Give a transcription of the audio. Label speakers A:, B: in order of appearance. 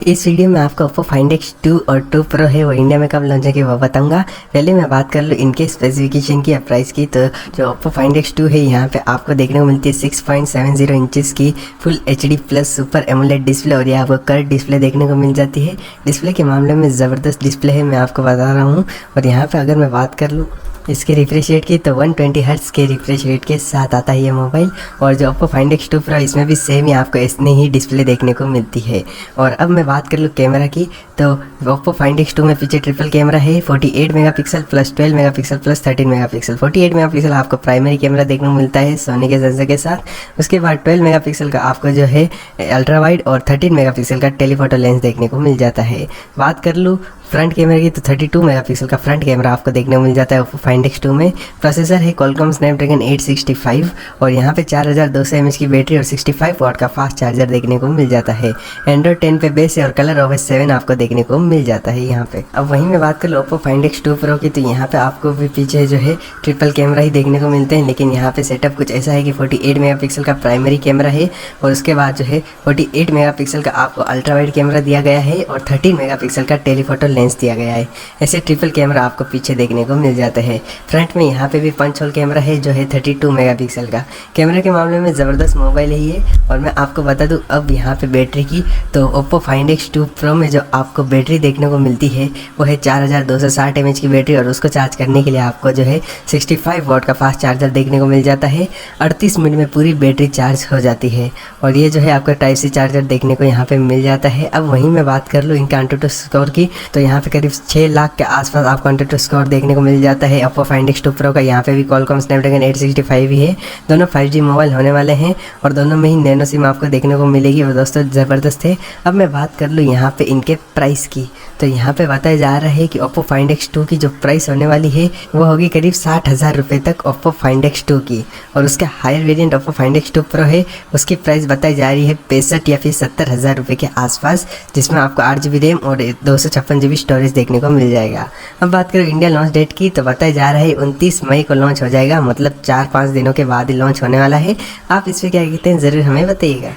A: इस वीडियो में आपको ओप्पो फाइंड X2 और 2 प्रो है वो इंडिया में कब लॉन्च है वो बताऊंगा। पहले मैं बात कर लूँ इनके स्पेसिफिकेशन की या प्राइस की। तो जो ओप्पो फाइंड X2 है यहाँ पे आपको देखने को मिलती है 6.70 इंचेस की full HD plus super AMOLED display और ये आपको कर्व डिस्प्ले देखने को मिल जाती है। डिस्प्ले के मामले में ज़बरदस्त डिस्प्ले है, मैं आपको बता रहा हूँ। और यहाँ पर अगर मैं बात कर लूँ इसके रिफ्रेश रेट की तो 120 हर्ट्ज़ के रिफ्रेश रेट के साथ आता है ये मोबाइल। और जो ओप्पो फाइंड X2 प्रो इसमें भी सेम ही आपको इतनी ही डिस्प्ले देखने को मिलती है। और अब मैं बात कर लूँ कैमरा की तो ओप्पो फाइंड X2 में पीछे ट्रिपल कैमरा है, 48 megapixel plus 12 megapixel plus 13 megapixel. 48 megapixel आपको प्राइमरी कैमरा देखने को मिलता है सोनी के सेंसर के साथ। उसके बाद 12 मेगापिक्सल का आपको जो है अल्ट्रा वाइड और 13 मेगापिक्सल का टेलीफोटो लेंस देखने को मिल जाता है। बात कर लूँ फ्रंट कैमरा की तो 32 मेगापिक्सल का फ्रंट कैमरा आपको देखने को मिल जाता है ओप्पो फाइंड X2 में। प्रोसेसर है क्वालकॉम स्नैपड्रैगन 865 और यहाँ पे 4200 mAh की बैटरी और 65 वाट का फास्ट चार्जर देखने को मिल जाता है। एंड्रॉइड 10 पे बेस है और कलर OS 7 आपको देखने को मिल जाता है यहाँ पे। अब वहीं मैं बात कर लूँ ओप्पो फाइंड X2 प्रो की तो यहाँ पे आपको भी पीछे जो है ट्रिपल कैमरा ही देखने को मिलते हैं, लेकिन यहाँ पे सेटअप कुछ ऐसा है कि 48 मेगापिक्सल का प्राइमरी कैमरा है और उसके बाद जो है 48 मेगापिक्सल का आपको अल्ट्रा वाइड कैमरा दिया गया है और 13 मेगापिक्सल का टेलीफोटो लेंस दिया गया है। ऐसे ट्रिपल कैमरा आपको पीछे देखने को मिल जाते हैं। फ्रंट में यहाँ पे भी पंच होल कैमरा है जो है 32 मेगापिक्सल का। कैमरे के मामले में ज़बरदस्त मोबाइल है ये। और मैं आपको बता दूँ अब यहाँ पे बैटरी की तो ओप्पो फाइंड X2 प्रो में जो आपको बैटरी देखने को मिलती है वो है 4260 mAh की बैटरी और उसको चार्ज करने के लिए आपको जो है 65 वाट का फास्ट चार्जर देखने को मिल जाता है। 38 मिनट में पूरी बैटरी चार्ज हो जाती है और ये जो है आपको टाइप सी चार्जर देखने को यहाँ पे मिल जाता है। अब वहीं मैं बात कर लूँ इनका एंटूटू स्कोर की तो यहाँ पे करीब 6 लाख के आसपास आपको एंटूटू स्कोर देखने को मिल जाता है ओप्पो फाइंड X2 प्रो का। यहाँ पे भी क्वालकॉम स्नैपड्रैगन 865 ही है। दोनों 5G मोबाइल होने वाले हैं और दोनों में ही नैनो सिम आपको देखने को मिलेगी और दोस्तों ज़बरदस्त है। अब मैं बात कर लूँ यहाँ पे इनके प्राइस की तो यहाँ पे बताया जा रहा है कि ओप्पो फाइंड X2 की जो प्राइस होने वाली है वो होगी करीब 60,000 रुपये तक ओप्पो फाइंड X2 की। और उसका higher variant Oppo Find X2 pro है उसकी प्राइस बताई जा रही है 65 या फिर 70,000 रुपये के आसपास, जिसमें आपको 8GB रैम और 256GB स्टोरेज देखने को मिल जाएगा। अब बात करें इंडिया लॉन्च डेट की तो बताया जा रहा है 29 मई को लॉन्च हो जाएगा, मतलब 4-5 दिनों के बाद ही लॉन्च होने वाला है। आप इस पर क्या कहते हैं ज़रूर हमें बताइएगा।